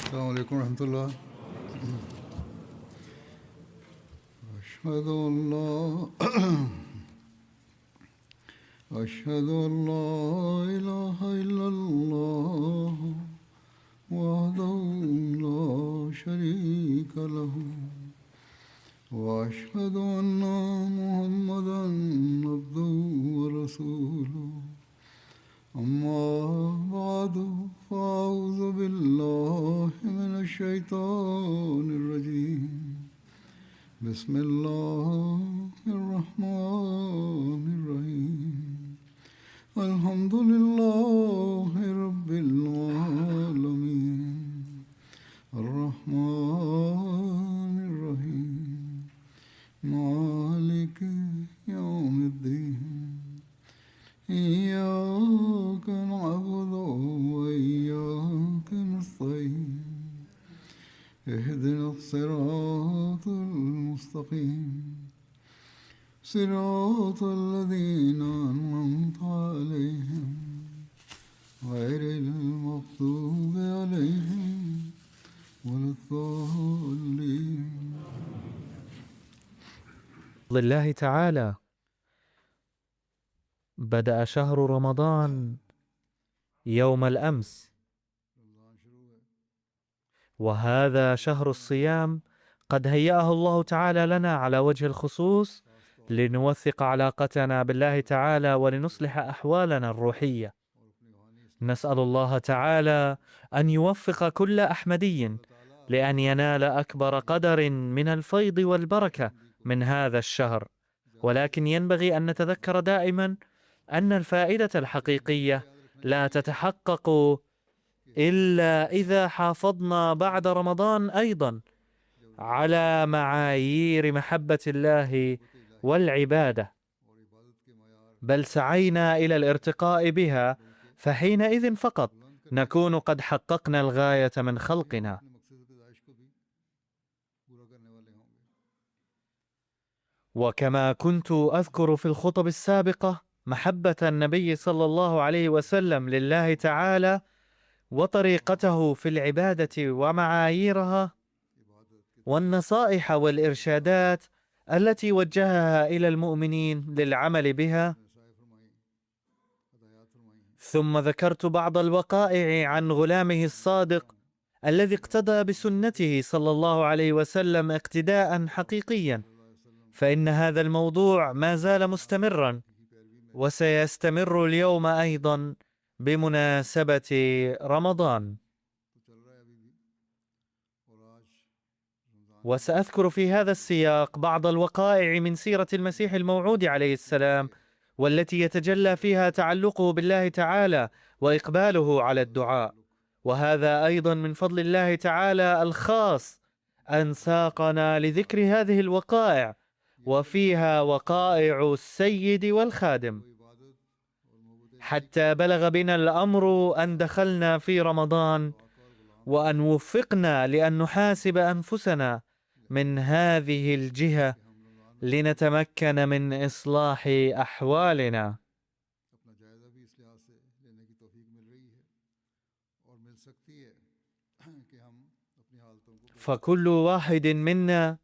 السلام عليكم ورحمة الله. أشهد أن لا أشهد أن لا إله إلا الله وحده لا شريك له وأشهد أن محمدا عبده ورسوله. أما بعد فأعوذ بالله من الشيطان الرجيم. بسم الله الرحمن الرحيم. الحمد لله رب العالمين الرحمن الرحيم مالك يوم الدين. إياك نعبد وإياك نستعين. اهدنا الصراط المستقيم صراط الذين أنعمت عليهم غير المغضوب عليهم ولا الضالين. الله تعالى بدأ شهر رمضان يوم الأمس، وهذا شهر الصيام قد هيأه الله تعالى لنا على وجه الخصوص لنوثق علاقتنا بالله تعالى ولنصلح أحوالنا الروحية. نسأل الله تعالى أن يوفق كل أحمدي لأن ينال أكبر قدر من الفيض والبركة من هذا الشهر، ولكن ينبغي أن نتذكر دائما أن الفائدة الحقيقية لا تتحقق إلا إذا حافظنا بعد رمضان أيضا على معايير محبة الله والعبادة، بل سعينا إلى الارتقاء بها، فحينئذ فقط نكون قد حققنا الغاية من خلقنا. وكما كنت أذكر في الخطب السابقة محبة النبي صلى الله عليه وسلم لله تعالى وطريقته في العبادة ومعاييرها والنصائح والإرشادات التي وجهها إلى المؤمنين للعمل بها، ثم ذكرت بعض الوقائع عن غلامه الصادق الذي اقتدى بسنته صلى الله عليه وسلم اقتداء حقيقيا، فإن هذا الموضوع ما زال مستمرا وسيستمر اليوم أيضا بمناسبة رمضان. وسأذكر في هذا السياق بعض الوقائع من سيرة المسيح الموعود عليه السلام، والتي يتجلى فيها تعلقه بالله تعالى وإقباله على الدعاء، وهذا أيضا من فضل الله تعالى الخاص أن ساقنا لذكر هذه الوقائع، وفيها وقائع السيد والخادم، حتى بلغ بنا الأمر أن دخلنا في رمضان وأن وفقنا لأن نحاسب أنفسنا من هذه الجهة لنتمكن من إصلاح أحوالنا. فكل واحد منا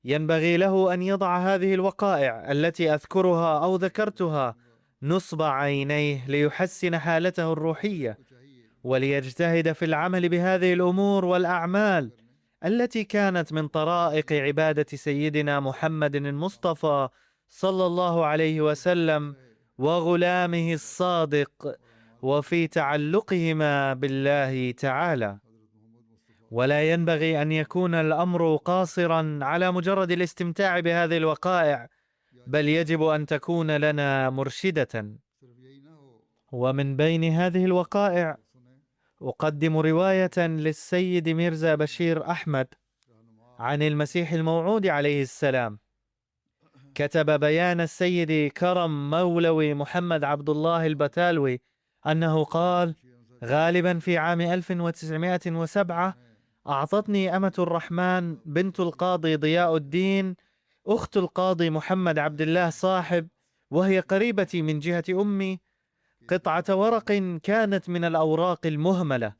ينبغي له أن يضع هذه الوقائع التي أذكرها أو ذكرتها نصب عينيه ليحسن حالته الروحية، وليجتهد في العمل بهذه الأمور والأعمال التي كانت من طرائق عبادة سيدنا محمد المصطفى صلى الله عليه وسلم وغلامه الصادق، وفي تعلقهما بالله تعالى. ولا ينبغي أن يكون الأمر قاصرا على مجرد الاستمتاع بهذه الوقائع، بل يجب أن تكون لنا مرشدة. ومن بين هذه الوقائع أقدم رواية للسيد ميرزا بشير أحمد عن المسيح الموعود عليه السلام. كتب بيان السيد كرم مولوي محمد عبد الله البتالوي أنه قال: غالبا في عام 1907 أعطتني أمة الرحمن بنت القاضي ضياء الدين أخت القاضي محمد عبد الله صاحب، وهي قريبتي من جهة أمي، قطعة ورق كانت من الأوراق المهملة،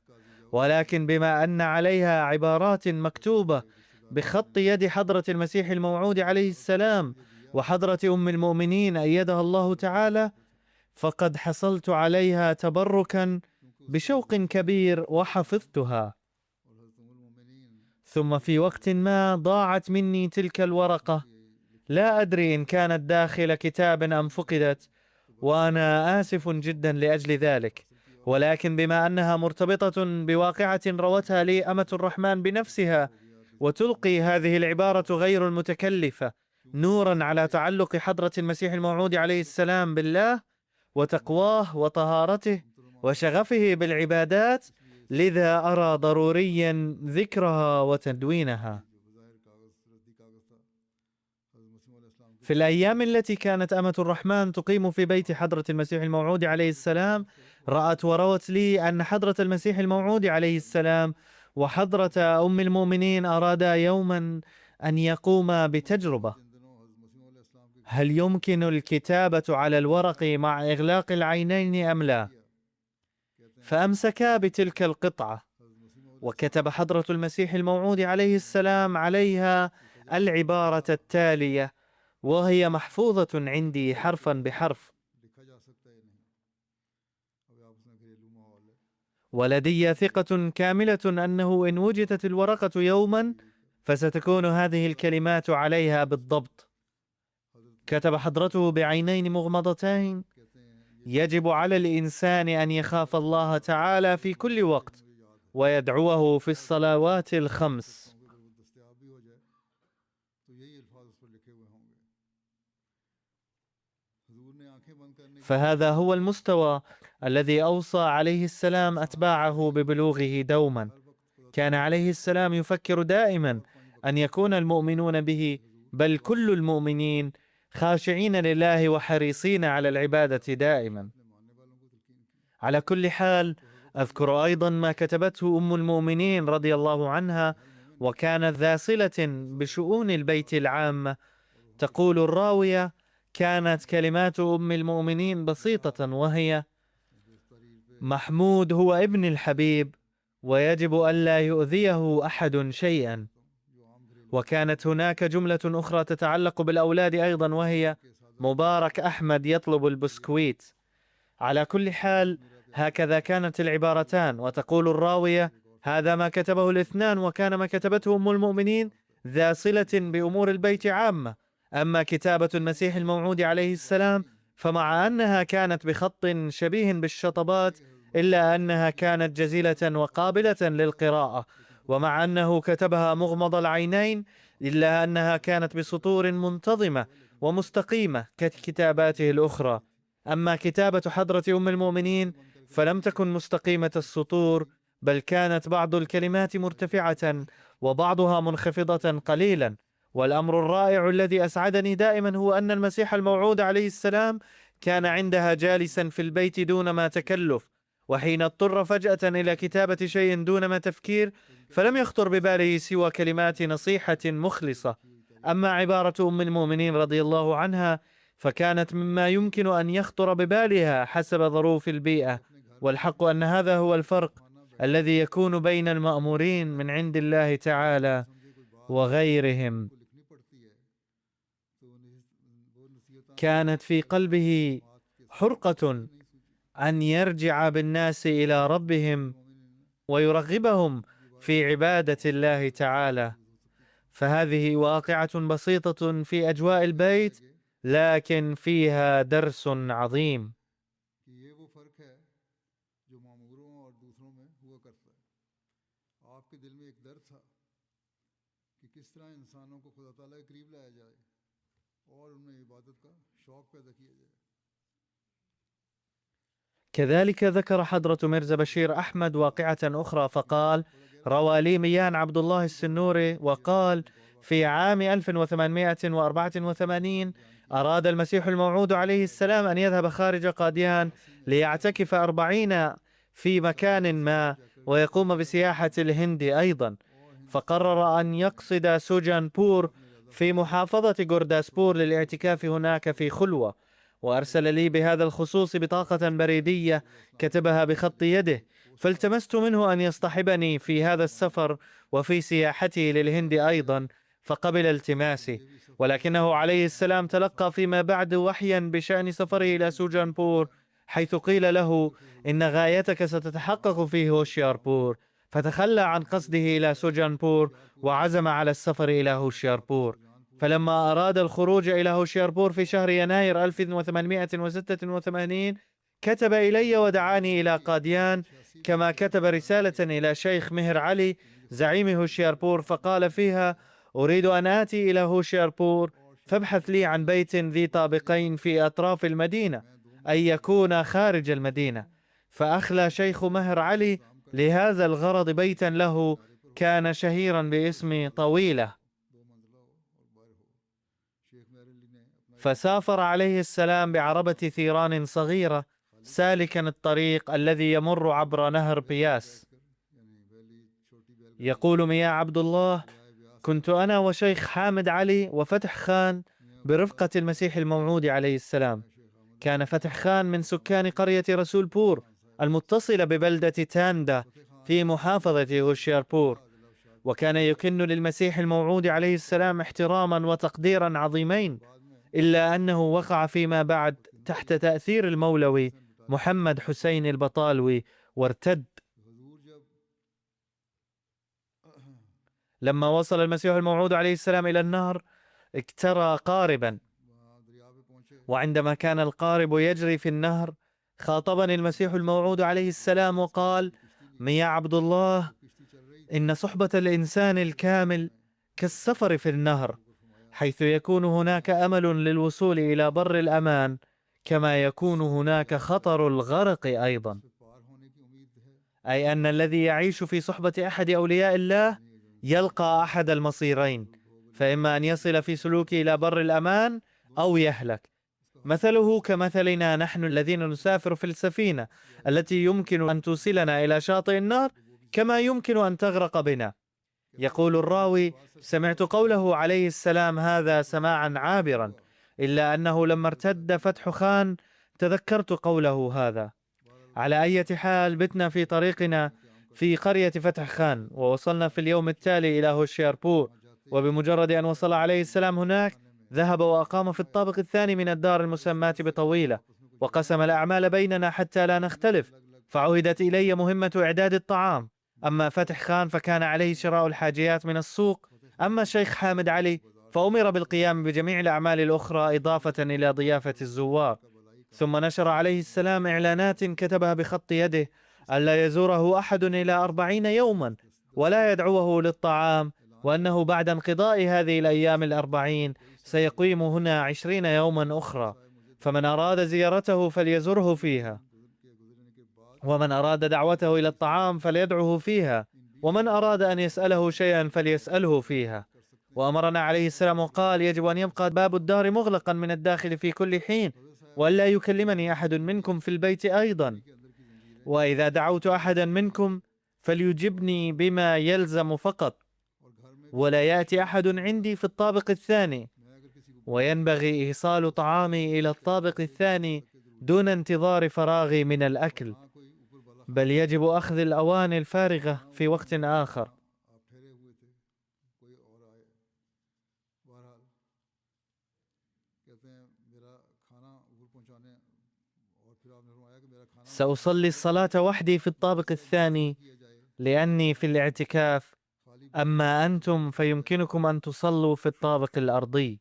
ولكن بما أن عليها عبارات مكتوبة بخط يد حضرة المسيح الموعود عليه السلام وحضرة أم المؤمنين أيدها الله تعالى، فقد حصلت عليها تبركا بشوق كبير وحفظتها. ثم في وقت ما ضاعت مني تلك الورقة، لا أدري إن كانت داخل كتاب أم فقدت، وأنا آسف جدا لأجل ذلك، ولكن بما أنها مرتبطة بواقعة روتها لي أمة الرحمن بنفسها، وتلقي هذه العبارة غير المتكلفة نورا على تعلق حضرة المسيح الموعود عليه السلام بالله وتقواه وطهارته وشغفه بالعبادات، لذا أرى ضروريا ذكرها وتدوينها. في الأيام التي كانت أمة الرحمن تقيم في بيت حضرة المسيح الموعود عليه السلام، رأت وروت لي أن حضرة المسيح الموعود عليه السلام وحضرة أم المؤمنين أرادا يوما أن يقوما بتجربة. هل يمكن الكتابة على الورق مع إغلاق العينين أم لا؟ فأمسكا بتلك القطعة، وكتب حضرة المسيح الموعود عليه السلام عليها العبارة التالية، وهي محفوظة عندي حرفا بحرف: ولدي ثقة كاملة أنه إن وجدت الورقة يوما فستكون هذه الكلمات عليها بالضبط. كتب حضرته بعينين مغمضتين: يجب على الإنسان أن يخاف الله تعالى في كل وقت ويدعوه في الصلوات الخمس. فهذا هو المستوى الذي أوصى عليه السلام أتباعه ببلوغه دوما. كان عليه السلام يفكر دائما أن يكون المؤمنون به، بل كل المؤمنين، خاشعين لله وحريصين على العبادة دائما. على كل حال، أذكر أيضا ما كتبته أم المؤمنين رضي الله عنها، وكانت ذا صلة بشؤون البيت العامة. تقول الراوية: كانت كلمات أم المؤمنين بسيطة، وهي: محمود هو ابن الحبيب، ويجب ألا يؤذيه أحد شيئا. وكانت هناك جملة أخرى تتعلق بالأولاد أيضا، وهي: مبارك أحمد يطلب البسكويت. على كل حال، هكذا كانت العبارتان. وتقول الراوية: هذا ما كتبه الاثنان، وكان ما كتبته أم المؤمنين ذا صلة بأمور البيت عامة. أما كتابة المسيح الموعود عليه السلام فمع أنها كانت بخط شبيه بالشطبات، إلا أنها كانت جزيلة وقابلة للقراءة، ومع أنه كتبها مغمض العينين، إلا أنها كانت بسطور منتظمة ومستقيمة ككتاباته الأخرى. أما كتابة حضرة أم المؤمنين فلم تكن مستقيمة السطور، بل كانت بعض الكلمات مرتفعة وبعضها منخفضة قليلا. والأمر الرائع الذي أسعدني دائما هو أن المسيح الموعود عليه السلام كان عندها جالسا في البيت دون ما تكلف، وحين اضطر فجأة إلى كتابة شيء دون ما تفكير فلم يخطر بباله سوى كلمات نصيحة مخلصة. أما عبارة أم المؤمنين رضي الله عنها فكانت مما يمكن أن يخطر ببالها حسب ظروف البيئة. والحق أن هذا هو الفرق الذي يكون بين المأمورين من عند الله تعالى وغيرهم. كانت في قلبه حرقة أن يرجع بالناس إلى ربهم ويرغبهم في عبادة الله تعالى. فهذه واقعة بسيطة في أجواء البيت، لكن فيها درس عظيم. كذلك ذكر حضرة ميرزا بشير أحمد واقعة أخرى فقال: روى لي ميان عبد الله السنوري وقال: في عام 1884 أراد المسيح الموعود عليه السلام أن يذهب خارج قاديان ليعتكف 40 في مكان ما ويقوم بسياحة الهند أيضا، فقرر أن يقصد سوجانبور في محافظة غورداسبور للاعتكاف هناك في خلوة. وأرسل لي بهذا الخصوص بطاقة بريدية كتبها بخط يده، فالتمست منه أن يصطحبني في هذا السفر وفي سياحته للهند أيضا، فقبل التماسي، ولكنه عليه السلام تلقى فيما بعد وحيا بشأن سفره إلى سوجانبور، حيث قيل له إن غايتك ستتحقق في هوشياربور، فتخلى عن قصده إلى سوجانبور وعزم على السفر إلى هوشياربور. فلما أراد الخروج إلى هوشياربور في شهر يناير 1886 كتب إلي ودعاني إلى قاديان، كما كتب رسالة إلى شيخ مهر علي زعيم هوشياربور فقال فيها: أريد أن آتي إلى هوشياربور، فابحث لي عن بيت ذي طابقين في أطراف المدينة، أي يكون خارج المدينة. فأخلى شيخ مهر علي لهذا الغرض بيتا له كان شهيرا باسم طويلة. فسافر عليه السلام بعربة ثيران صغيرة سالكا الطريق الذي يمر عبر نهر بياس. يقول مياه عبد الله: كنت أنا وشيخ حامد علي وفتح خان برفقة المسيح الموعود عليه السلام. كان فتح خان من سكان قرية رسولبور المتصلة ببلدة تاندا في محافظة هوشياربور، وكان يكن للمسيح الموعود عليه السلام احتراما وتقديرا عظيمين، إلا أنه وقع فيما بعد تحت تأثير المولوي محمد حسين البطالوي وارتد. لما وصل المسيح الموعود عليه السلام إلى النهر اكترى قاربا، وعندما كان القارب يجري في النهر خاطبني المسيح الموعود عليه السلام وقال: مياه عبد الله، إن صحبة الإنسان الكامل كالسفر في النهر، حيث يكون هناك أمل للوصول إلى بر الأمان، كما يكون هناك خطر الغرق أيضا. أي أن الذي يعيش في صحبة أحد أولياء الله يلقى أحد المصيرين، فإما أن يصل في سلوكه إلى بر الأمان أو يهلك. مثله كمثلنا نحن الذين نسافر في السفينة التي يمكن أن توصلنا إلى شاطئ النهر، كما يمكن أن تغرق بنا. يقول الراوي: سمعت قوله عليه السلام هذا سماعا عابرا، إلا أنه لما ارتد فتح خان تذكرت قوله هذا. على أي حال بتنا في طريقنا في قرية فتح خان، ووصلنا في اليوم التالي إلى هوشياربور، وبمجرد أن وصل عليه السلام هناك ذهب وأقام في الطابق الثاني من الدار المسماة بطويلة، وقسم الأعمال بيننا حتى لا نختلف، فعهدت إلي مهمة إعداد الطعام. أما فتح خان فكان عليه شراء الحاجيات من السوق، أما الشيخ حامد علي فأمر بالقيام بجميع الأعمال الأخرى إضافة إلى ضيافة الزوار. ثم نشر عليه السلام إعلانات كتبها بخط يده ألا يزوره أحد إلى 40 يوما ولا يدعوه للطعام، وأنه بعد انقضاء هذه الأيام 40 سيقيم هنا 20 يوما أخرى، فمن أراد زيارته فليزره فيها، ومن أراد دعوته إلى الطعام فليدعوه فيها، ومن أراد أن يسأله شيئا فليسأله فيها. وأمرنا عليه السلام وقال: يجب أن يبقى باب الدار مغلقا من الداخل في كل حين، وألا يكلمني أحد منكم في البيت أيضا، وإذا دعوت أحدا منكم فليجبني بما يلزم فقط، ولا يأتي أحد عندي في الطابق الثاني، وينبغي إيصال طعامي إلى الطابق الثاني دون انتظار فراغي من الأكل، بل يجب أخذ الأواني الفارغة في وقت آخر. سأصلي الصلاة وحدي في الطابق الثاني لأني في الاعتكاف، أما أنتم فيمكنكم أن تصلوا في الطابق الأرضي.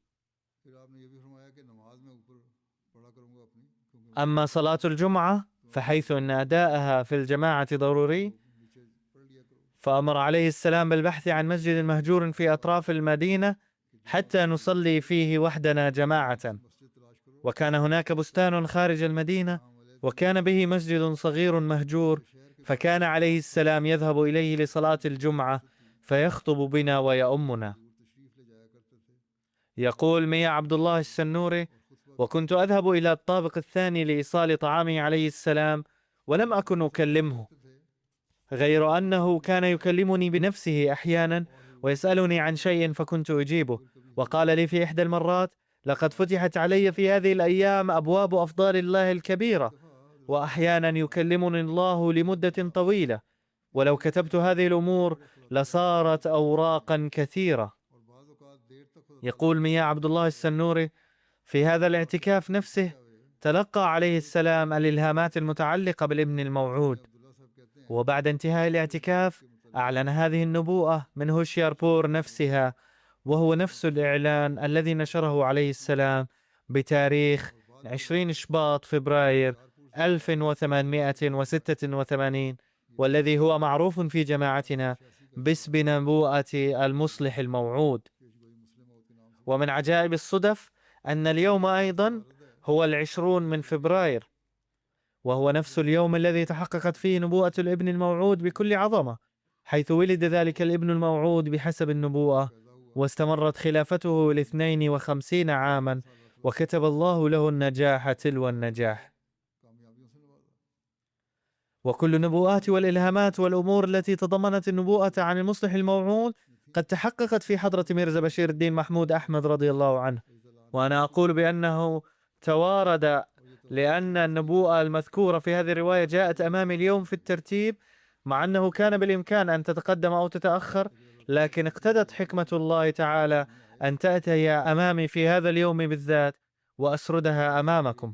أما صلاة الجمعة فحيث أن أداءها في الجماعة ضروري، فأمر عليه السلام بالبحث عن مسجد مهجور في أطراف المدينة حتى نصلي فيه وحدنا جماعة. وكان هناك بستان خارج المدينة، وكان به مسجد صغير مهجور، فكان عليه السلام يذهب إليه لصلاة الجمعة فيخطب بنا ويؤمنا. يقول مياه عبد الله السنوري: وكنت أذهب إلى الطابق الثاني لإيصال طعامي عليه السلام، ولم أكن أكلمه، غير أنه كان يكلمني بنفسه أحيانا ويسألني عن شيء فكنت أجيبه. وقال لي في إحدى المرات: لقد فتحت علي في هذه الأيام أبواب أفضال الله الكبيرة، وأحيانا يكلمني الله لمدة طويلة، ولو كتبت هذه الأمور لصارت أوراقا كثيرة. يقول مياه عبد الله السنوري: في هذا الاعتكاف نفسه تلقى عليه السلام الإلهامات المتعلقة بالابن الموعود، وبعد انتهاء الاعتكاف أعلن هذه النبوءة من هوشياربور نفسها، وهو نفس الإعلان الذي نشره عليه السلام بتاريخ 20 شباط فبراير 1886، والذي هو معروف في جماعتنا باسم نبوءة المصلح الموعود. ومن عجائب الصدف أن اليوم أيضا هو 20 من فبراير، وهو نفس اليوم الذي تحققت فيه نبوءة الابن الموعود بكل عظمة، حيث ولد ذلك الابن الموعود بحسب النبوءة، واستمرت خلافته 52 عاما، وكتب الله له النجاح تلو النجاح. وكل النبوءات والإلهامات والأمور التي تضمنت النبوءة عن المصلح الموعود قد تحققت في حضرة ميرزا بشير الدين محمود أحمد رضي الله عنه. وأنا أقول بأنه توارد، لأن النبوءة المذكورة في هذه الرواية جاءت أمامي اليوم في الترتيب، مع أنه كان بالإمكان أن تتقدم أو تتأخر، لكن اقتضت حكمة الله تعالى أن تأتي أمامي في هذا اليوم بالذات وأسردها أمامكم.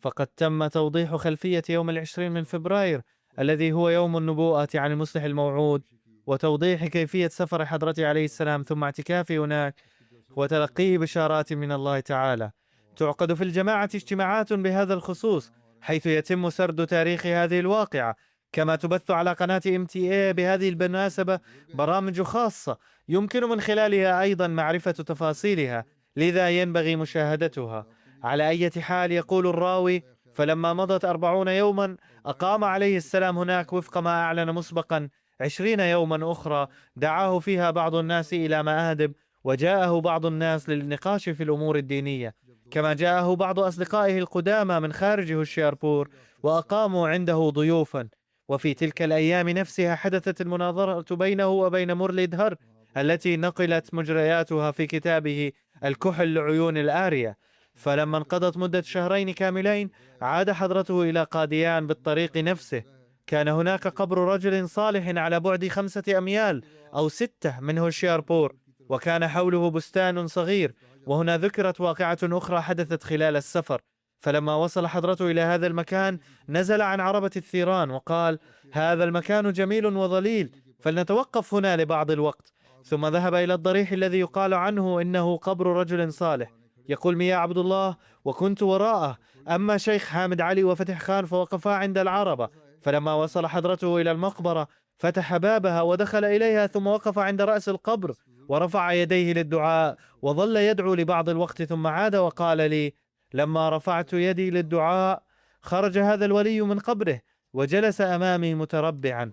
فقد تم توضيح خلفية يوم 20 من فبراير الذي هو يوم النبوءة عن المصلح الموعود، وتوضيح كيفية سفر حضرته عليه السلام ثم اعتكافه هناك وتلقيه بشارات من الله تعالى. تعقد في الجماعة اجتماعات بهذا الخصوص، حيث يتم سرد تاريخ هذه الواقعة، كما تبث على قناة MTA بهذه المناسبة برامج خاصة يمكن من خلالها أيضا معرفة تفاصيلها، لذا ينبغي مشاهدتها. على أي حال، يقول الراوي: فلما مضت 40 يوما أقام عليه السلام هناك وفق ما أعلن مسبقا 20 يوما أخرى دعاه فيها بعض الناس إلى مآدب، وجاءه بعض الناس للنقاش في الأمور الدينية، كما جاءه بعض أصدقائه القدامى من خارج هوشياربور وأقاموا عنده ضيوفا. وفي تلك الأيام نفسها حدثت المناظرة بينه وبين مورليدهر التي نقلت مجرياتها في كتابه الكحل لعيون الآرية. فلما انقضت مدة 2 كاملين عاد حضرته إلى قاديان بالطريق نفسه. كان هناك قبر رجل صالح على بعد 5 أميال أو 6 من هوشياربور، وكان حوله بستان صغير. وهنا ذكرت واقعة أخرى حدثت خلال السفر. فلما وصل حضرته إلى هذا المكان نزل عن عربة الثيران وقال: هذا المكان جميل وظليل، فلنتوقف هنا لبعض الوقت. ثم ذهب إلى الضريح الذي يقال عنه إنه قبر رجل صالح. يقول مياه عبد الله: وكنت وراءه، أما شيخ حامد علي وفتح خان فوقفا عند العربة. فلما وصل حضرته إلى المقبرة فتح بابها ودخل إليها، ثم وقف عند رأس القبر ورفع يديه للدعاء، وظل يدعو لبعض الوقت، ثم عاد وقال لي: لما رفعت يدي للدعاء خرج هذا الولي من قبره وجلس أمامي متربعا،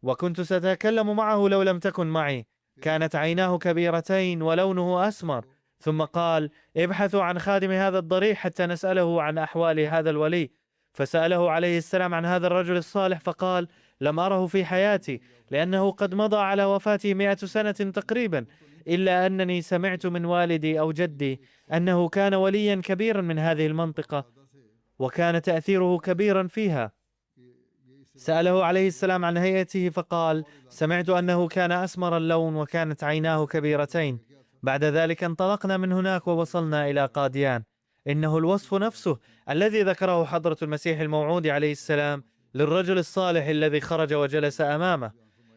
وكنت سأتكلم معه لو لم تكن معي. كانت عيناه كبيرتين ولونه أسمر. ثم قال: ابحثوا عن خادم هذا الضريح حتى نسأله عن أحوال هذا الولي. فسأله عليه السلام عن هذا الرجل الصالح، فقال: لم أره في حياتي، لأنه قد مضى على وفاته 100 سنة تقريبا، إلا أنني سمعت من والدي أو جدي أنه كان وليا كبيرا من هذه المنطقة، وكان تأثيره كبيرا فيها. سأله عليه السلام عن هيئته فقال: سمعت أنه كان أسمر اللون وكانت عيناه كبيرتين. بعد ذلك انطلقنا من هناك ووصلنا إلى قاديان. إنه الوصف نفسه الذي ذكره حضرة المسيح الموعود عليه السلام للرجل الصالح الذي خرج وجلس أمامه.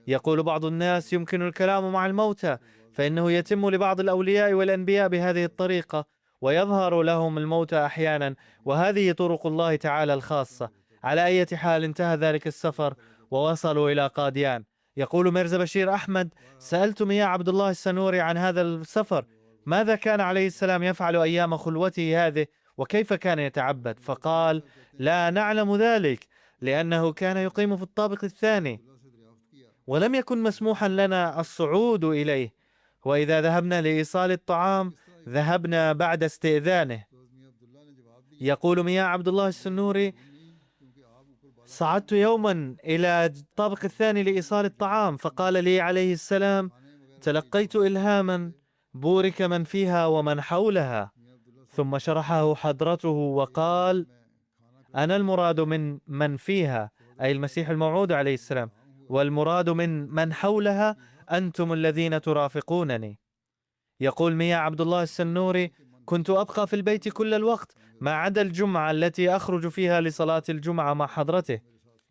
يقول بعض الناس: يمكن الكلام مع الموتى، فإنه يتم لبعض الأولياء والأنبياء بهذه الطريقة، ويظهر لهم الموتى أحيانا، وهذه طرق الله تعالى الخاصة. على أي حال انتهى ذلك السفر ووصلوا إلى قاديان. يقول ميرزا بشير أحمد: سألت مياه عبد الله السنوري عن هذا السفر، ماذا كان عليه السلام يفعل أيام خلوته هذه، وكيف كان يتعبد؟ فقال: لا نعلم ذلك، لأنه كان يقيم في الطابق الثاني، ولم يكن مسموحا لنا الصعود إليه، وإذا ذهبنا لإيصال الطعام ذهبنا بعد استئذانه. يقول مياه عبد الله السنوري: صعدت يوما إلى الطابق الثاني لإيصال الطعام، فقال لي عليه السلام: تلقيت إلهاما بورك من فيها ومن حولها. ثم شرحه حضرته وقال: أنا المراد من فيها، أي المسيح الموعود عليه السلام، والمراد من حولها أنتم الذين ترافقونني. يقول مياء عبد الله السنوري: كنت أبقى في البيت كل الوقت ما عدا الجمعة التي أخرج فيها لصلاة الجمعة مع حضرته،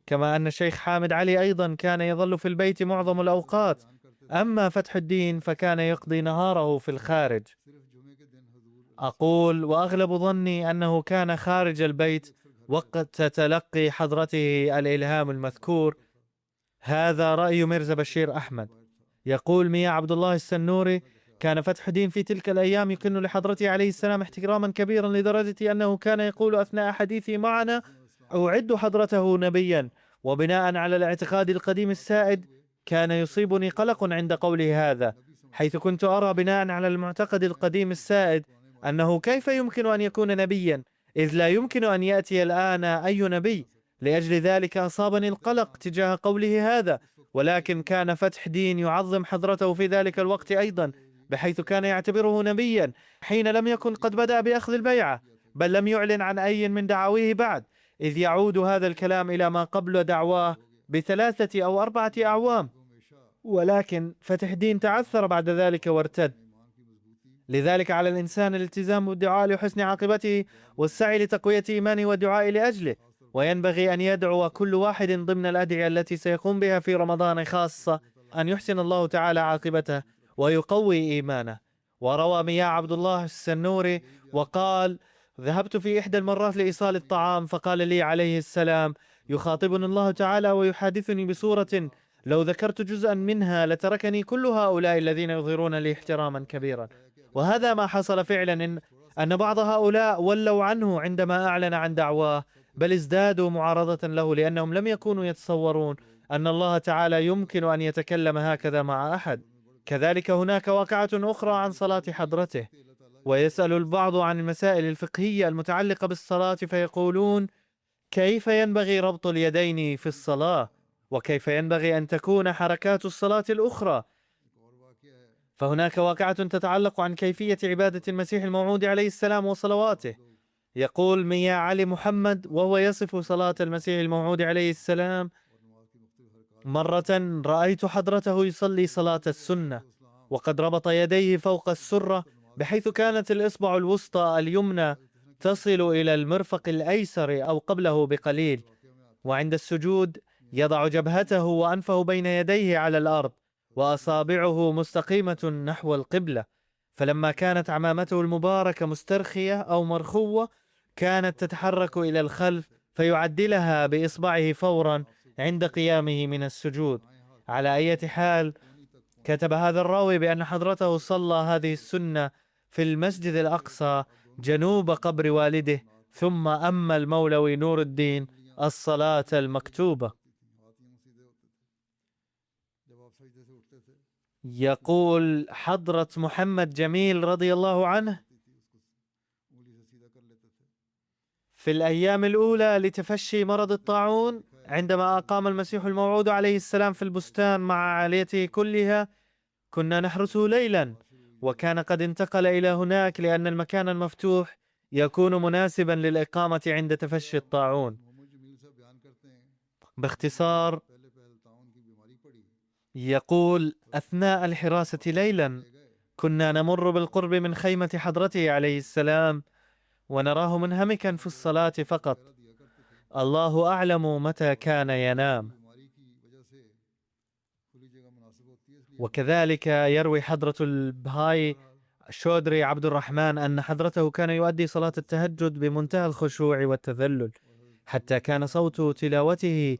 كما أن الشيخ حامد علي أيضا كان يظل في البيت معظم الأوقات. أما فتح الدين فكان يقضي نهاره في الخارج. أقول: وأغلب ظني أنه كان خارج البيت وقت تلقي حضرته الإلهام المذكور. هذا رأي ميرزا بشير أحمد. يقول مياء عبد الله السنوري: كان فتح الدين في تلك الأيام يكن لحضرته عليه السلام احتراما كبيرا لدرجة أنه كان يقول أثناء حديثه معنا: أعد حضرته نبيا. وبناء على الاعتقاد القديم السائد كان يصيبني قلق عند قوله هذا، حيث كنت أرى بناء على المعتقد القديم السائد أنه كيف يمكن أن يكون نبيا إذ لا يمكن أن يأتي الآن أي نبي. لأجل ذلك أصابني القلق تجاه قوله هذا. ولكن كان فتح دين يعظم حضرته في ذلك الوقت أيضا، بحيث كان يعتبره نبيا حين لم يكن قد بدأ بأخذ البيعة، بل لم يعلن عن أي من دعاويه بعد، إذ يعود هذا الكلام إلى ما قبل دعواه ب3 أو 4 أعوام. ولكن فتح الدين تعثر بعد ذلك وارتد. لذلك على الإنسان الالتزام بالدعاء لحسن عاقبته والسعي لتقوية إيمانه والدعاء لأجله. وينبغي أن يدعو كل واحد ضمن الأدعية التي سيقوم بها في رمضان خاصة أن يحسن الله تعالى عاقبته ويقوي إيمانه. وروى مياء عبد الله السنوري وقال: ذهبت في إحدى المرات لإيصال الطعام، فقال لي عليه السلام: يخاطبني الله تعالى ويحادثني بصورة لو ذكرت جزءا منها لتركني كل هؤلاء الذين يظهرون لي احتراما كبيرا. وهذا ما حصل فعلا، أن بعض هؤلاء ولوا عنه عندما أعلن عن دعواه، بل ازدادوا معارضة له، لأنهم لم يكونوا يتصورون أن الله تعالى يمكن أن يتكلم هكذا مع أحد. كذلك هناك واقعة أخرى عن صلاة حضرته. ويسأل البعض عن المسائل الفقهية المتعلقة بالصلاة فيقولون: كيف ينبغي ربط اليدين في الصلاة؟ وكيف ينبغي أن تكون حركات الصلاة الأخرى؟ فهناك واقعة تتعلق عن كيفية عبادة المسيح الموعود عليه السلام وصلواته. يقول مياء علي محمد وهو يصف صلاة المسيح الموعود عليه السلام: مرة رأيت حضرته يصلي صلاة السنة وقد ربط يديه فوق السرة، بحيث كانت الإصبع الوسطى اليمنى تصل إلى المرفق الأيسر أو قبله بقليل، وعند السجود يضع جبهته وأنفه بين يديه على الأرض وأصابعه مستقيمة نحو القبلة. فلما كانت عمامته المباركة مسترخية أو مرخوة كانت تتحرك إلى الخلف فيعدلها بإصبعه فورا عند قيامه من السجود. على أي حال، كتب هذا الراوي بأن حضرته صلى هذه السنة في المسجد الأقصى جنوب قبر والده، ثم أما المولوي نور الدين الصلاة المكتوبة. يقول حضرة محمد جميل رضي الله عنه: في الأيام الأولى لتفشي مرض الطاعون، عندما أقام المسيح الموعود عليه السلام في البستان مع عائلته كلها، كنا نحرسه ليلا، وكان قد انتقل إلى هناك لأن المكان المفتوح يكون مناسبا للإقامة عند تفشي الطاعون. باختصار، يقول: أثناء الحراسة ليلا كنا نمر بالقرب من خيمة حضرته عليه السلام ونراه منهمكا في الصلاة فقط، الله أعلم متى كان ينام. وكذلك يروي حضرة البهاي شودري عبد الرحمن أن حضرته كان يؤدي صلاة التهجد بمنتهى الخشوع والتذلل، حتى كان صوت تلاوته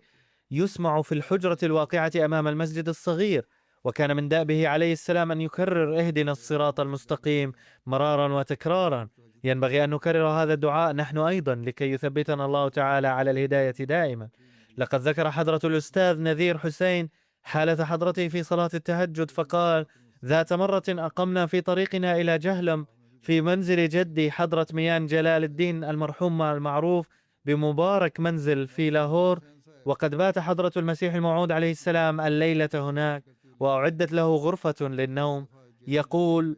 يسمع في الحجرة الواقعة أمام المسجد الصغير. وكان من دأبه عليه السلام أن يكرر: اهدنا الصراط المستقيم مرارا وتكرارا. ينبغي أن نكرر هذا الدعاء نحن أيضا لكي يثبتنا الله تعالى على الهداية دائما. لقد ذكر حضرة الأستاذ نذير حسين حالة حضرته في صلاة التهجد فقال: ذات مرة أقمنا في طريقنا إلى جهلم في منزل جدي حضرة ميان جلال الدين المرحوم المعروف بمبارك منزل في لاهور، وقد بات حضرة المسيح الموعود عليه السلام الليلة هناك وأعدت له غرفة للنوم. يقول: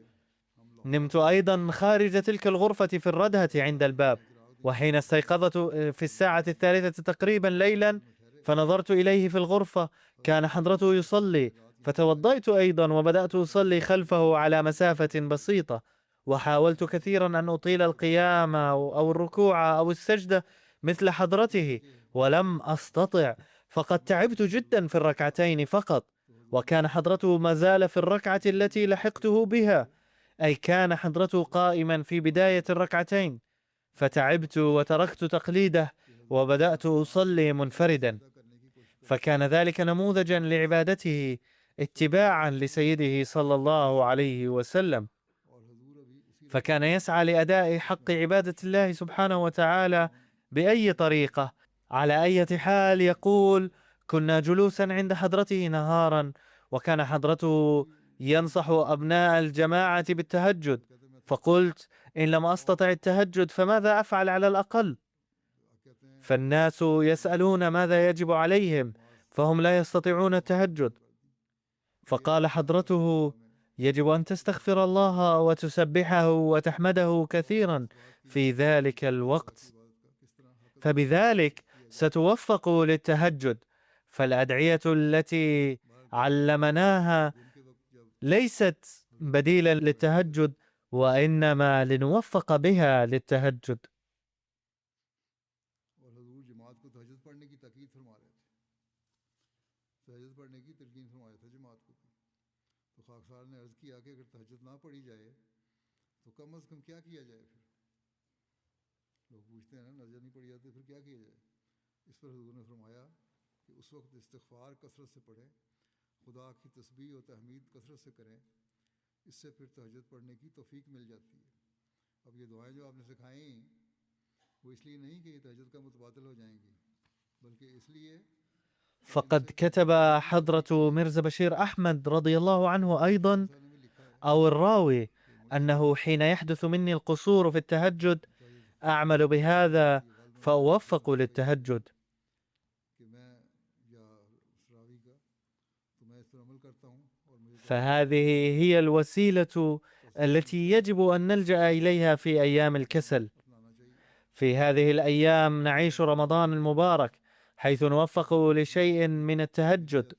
نمت أيضا خارج تلك الغرفة في الردهة عند الباب، وحين استيقظت في الساعة 3 تقريبا ليلا فنظرت إليه في الغرفة كان حضرته يصلي، فتوضأت أيضا وبدأت أصلي خلفه على مسافة بسيطة، وحاولت كثيرا أن أطيل القيام أو الركوع أو السجدة مثل حضرته ولم أستطع، فقد تعبت جدا في الركعتين فقط، وكان حضرته ما زال في الركعة التي لحقته بها، أي كان حضرته قائما في بداية الركعتين، فتعبت وتركت تقليده وبدأت أصلي منفردا، فكان ذلك نموذجا لعبادته اتباعا لسيده صلى الله عليه وسلم، فكان يسعى لأداء حق عبادة الله سبحانه وتعالى بأي طريقة. على أي حال يقول: كنا جلوسا عند حضرته نهارا، وكان حضرته ينصح أبناء الجماعة بالتهجد، فقلت: إن لم أستطع التهجد فماذا أفعل على الأقل؟ فالناس يسألون ماذا يجب عليهم فهم لا يستطيعون التهجد، فقال حضرته: يجب أن تستغفر الله وتسبحه وتحمده كثيرا في ذلك الوقت، فبذلك ستوفق للتهجد. فالأدعية التي علمناها ليست بديلا للتهجد، وإنما لنوفق بها للتهجد. فقد كتب حضرة ميرزا بشير أحمد رضي الله عنه أيضا، أو الراوي، أنه حين يحدث مني القصور في التهجد أعمل بهذا فأوفق للتهجد. فهذه هي الوسيلة التي يجب أن نلجأ إليها في أيام الكسل. في هذه الأيام نعيش رمضان المبارك حيث نوفق لشيء من التهجد،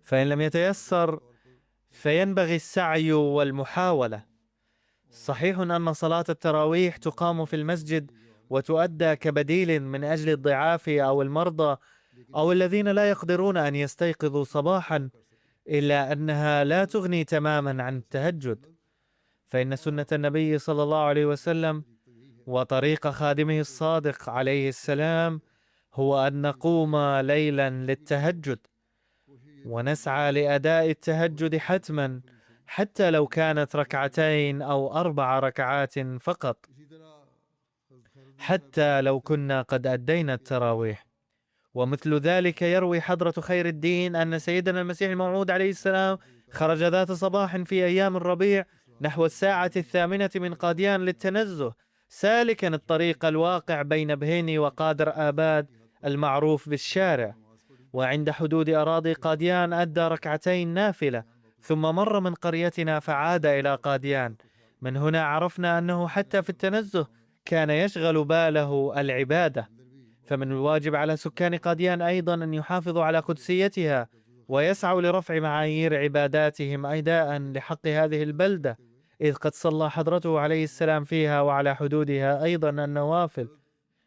فإن لم يتيسر فينبغي السعي والمحاولة. صحيح أن صلاة التراويح تقام في المسجد وتؤدى كبديل من أجل الضعاف أو المرضى أو الذين لا يقدرون أن يستيقظوا صباحا، إلا أنها لا تغني تماما عن التهجد، فإن سنة النبي صلى الله عليه وسلم وطريق خادمه الصادق عليه السلام هو أن نقوم ليلا للتهجد، ونسعى لأداء التهجد حتما حتى لو كانت ركعتين أو 4 ركعات فقط، حتى لو كنا قد أدينا التراويح. ومثل ذلك يروي حضرة خير الدين أن سيدنا المسيح الموعود عليه السلام خرج ذات صباح في أيام الربيع نحو الساعة 8 من قاديان للتنزه، سالكا الطريق الواقع بين بهيني وقادر آباد المعروف بالشارع، وعند حدود أراضي قاديان أدى ركعتين نافلة، ثم مر من قريتنا فعاد إلى قاديان. من هنا عرفنا أنه حتى في التنزه كان يشغل باله العبادة، فمن الواجب على سكان قاديان أيضا أن يحافظوا على قدسيتها ويسعوا لرفع معايير عباداتهم أداء لحق هذه البلدة، إذ قد صلى حضرته عليه السلام فيها وعلى حدودها أيضا النوافل.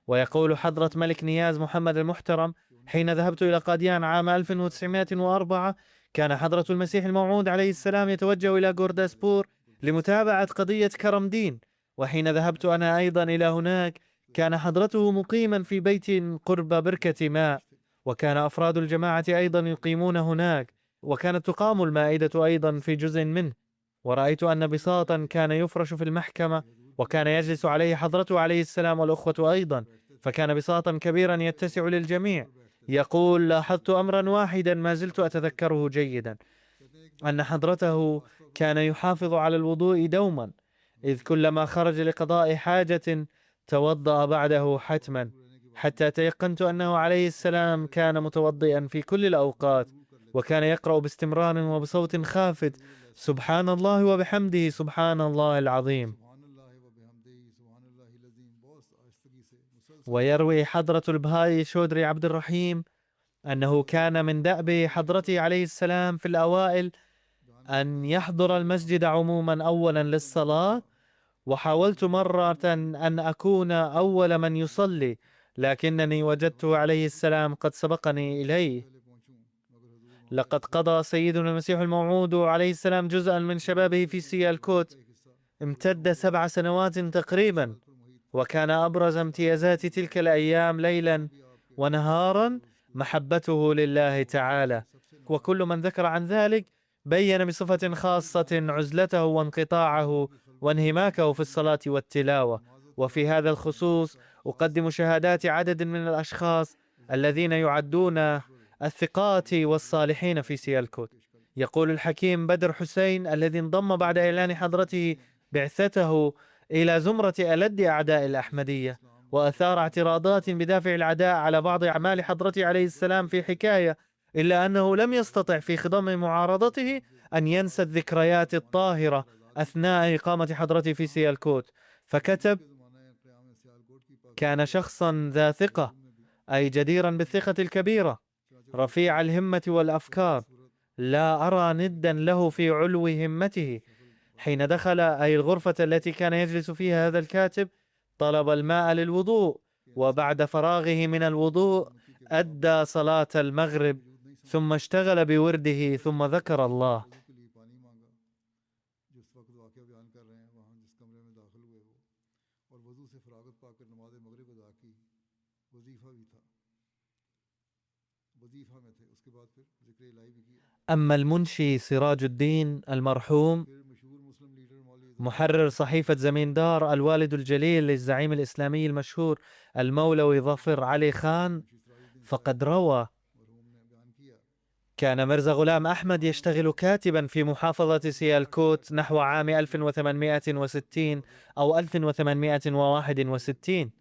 ويقول حضرة ملك نياز محمد المحترم: حين ذهبت إلى قاديان عام 1904 كان حضرة المسيح الموعود عليه السلام يتوجه إلى غورداسبور لمتابعة قضية كرم دين، وحين ذهبت أنا أيضا إلى هناك كان حضرته مقيما في بيت قرب بركة ماء، وكان أفراد الجماعة أيضا يقيمون هناك، وكانت تقام المائدة أيضا في جزء منه، ورأيت أن بساطا كان يفرش في المحكمة وكان يجلس عليه حضرته عليه السلام والأخوة أيضا، فكان بساطا كبيرا يتسع للجميع. يقول: لاحظت أمرا واحدا ما زلت أتذكره جيدا، أن حضرته كان يحافظ على الوضوء دوما، إذ كلما خرج لقضاء حاجة توضأ بعده حتما، حتى تيقنت أنه عليه السلام كان متوضئا في كل الأوقات، وكان يقرأ باستمرار وبصوت خافت: سبحان الله وبحمده سبحان الله العظيم. ويروي حضرة البهاي شودري عبد الرحيم أنه كان من دأب حضرته عليه السلام في الأوائل أن يحضر المسجد عموما أولا للصلاة، وحاولت مرة أن أكون أول من يصلي، لكنني وجدته عليه السلام قد سبقني إليه. لقد قضى سيدنا المسيح الموعود عليه السلام جزءا من شبابه في سيالكوت، امتد 7 سنوات تقريبا، وكان أبرز امتيازات تلك الأيام ليلا ونهارا محبته لله تعالى. وكل من ذكر عن ذلك بين بصفة خاصة عزلته وانقطاعه وانهماكه في الصلاة والتلاوة. وفي هذا الخصوص أقدم شهادات عدد من الأشخاص الذين يعدون الثقات والصالحين في سيالكوت. يقول الحكيم بدر حسين الذي انضم بعد إعلان حضرته بعثته إلى زمرة ألد أعداء الأحمدية، وأثار اعتراضات بدافع العداء على بعض أعمال حضرته عليه السلام في حكاية، إلا أنه لم يستطع في خضم معارضته أن ينسى الذكريات الطاهرة أثناء إقامة حضرته في سيالكوت، فكتب: كان شخصا ذا ثقة، أي جديرا بالثقة الكبيرة، رفيع الهمة والأفكار، لا أرى ندا له في علو همته. حين دخل أي الغرفة التي كان يجلس فيها هذا الكاتب طلب الماء للوضوء، وبعد فراغه من الوضوء أدى صلاة المغرب، ثم اشتغل بورده، ثم ذكر الله. أما المنشي سراج الدين المرحوم محرر صحيفة زميندار، الوالد الجليل للزعيم الإسلامي المشهور المولوي ظفر علي خان، فقد روى: كان مرزا غلام أحمد يشتغل كاتبا في محافظة سيالكوت نحو عام 1860 أو 1861،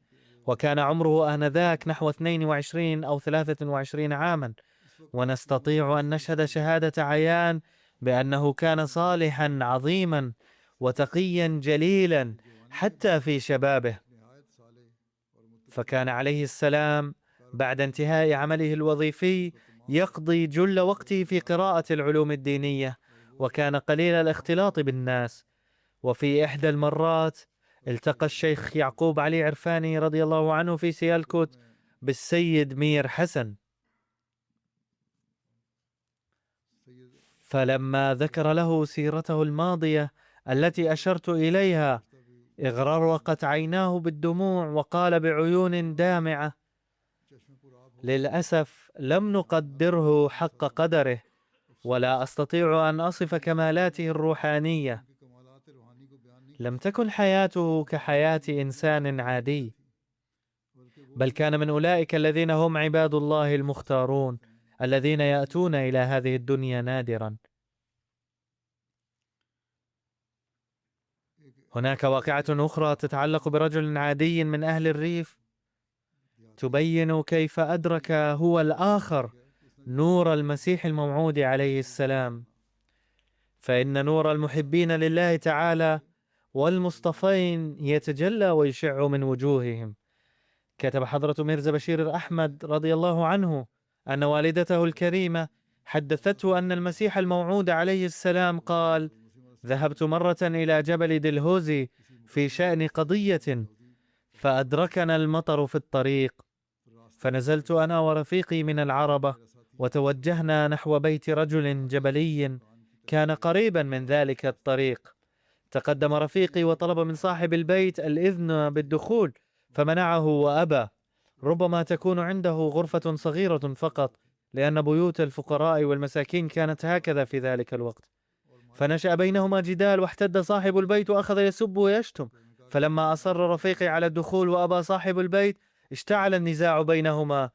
وكان عمره آنذاك نحو 22 أو 23 عاما، ونستطيع أن نشهد شهادة عيان بأنه كان صالحا عظيما وتقيا جليلا حتى في شبابه. فكان عليه السلام بعد انتهاء عمله الوظيفي يقضي جل وقته في قراءة العلوم الدينية، وكان قليل الاختلاط بالناس. وفي إحدى المرات التقى الشيخ يعقوب علي عرفاني رضي الله عنه في سيالكوت بالسيد مير حسن، فلما ذكر له سيرته الماضية التي أشرت إليها اغررقت عيناه بالدموع، وقال بعيون دامعة: للأسف لم نقدره حق قدره، ولا أستطيع أن أصف كمالاته الروحانية. لم تكن حياته كحياة إنسان عادي، بل كان من أولئك الذين هم عباد الله المختارون الذين يأتون إلى هذه الدنيا نادرا. هناك واقعة أخرى تتعلق برجل عادي من أهل الريف تبين كيف أدرك هو الآخر نور المسيح الموعود عليه السلام. فإن نور المحبين لله تعالى والمصطفين يتجلى ويشع من وجوههم. كتب حضرة ميرزا بشير أحمد رضي الله عنه أن والدته الكريمة حدثته أن المسيح الموعود عليه السلام قال: ذهبت مرة إلى جبل دلهوزي في شأن قضية، فأدركنا المطر في الطريق، فنزلت أنا ورفيقي من العربة وتوجهنا نحو بيت رجل جبلي كان قريبا من ذلك الطريق. تقدم رفيقي وطلب من صاحب البيت الإذن بالدخول، فمنعه وأبى. ربما تكون عنده غرفة صغيرة فقط، لأن بيوت الفقراء والمساكين كانت هكذا في ذلك الوقت. فنشأ بينهما جدال، واحتد صاحب البيت وأخذ يسب ويشتم، فلما أصر رفيقي على الدخول وأبى صاحب البيت اشتعل النزاع بينهما.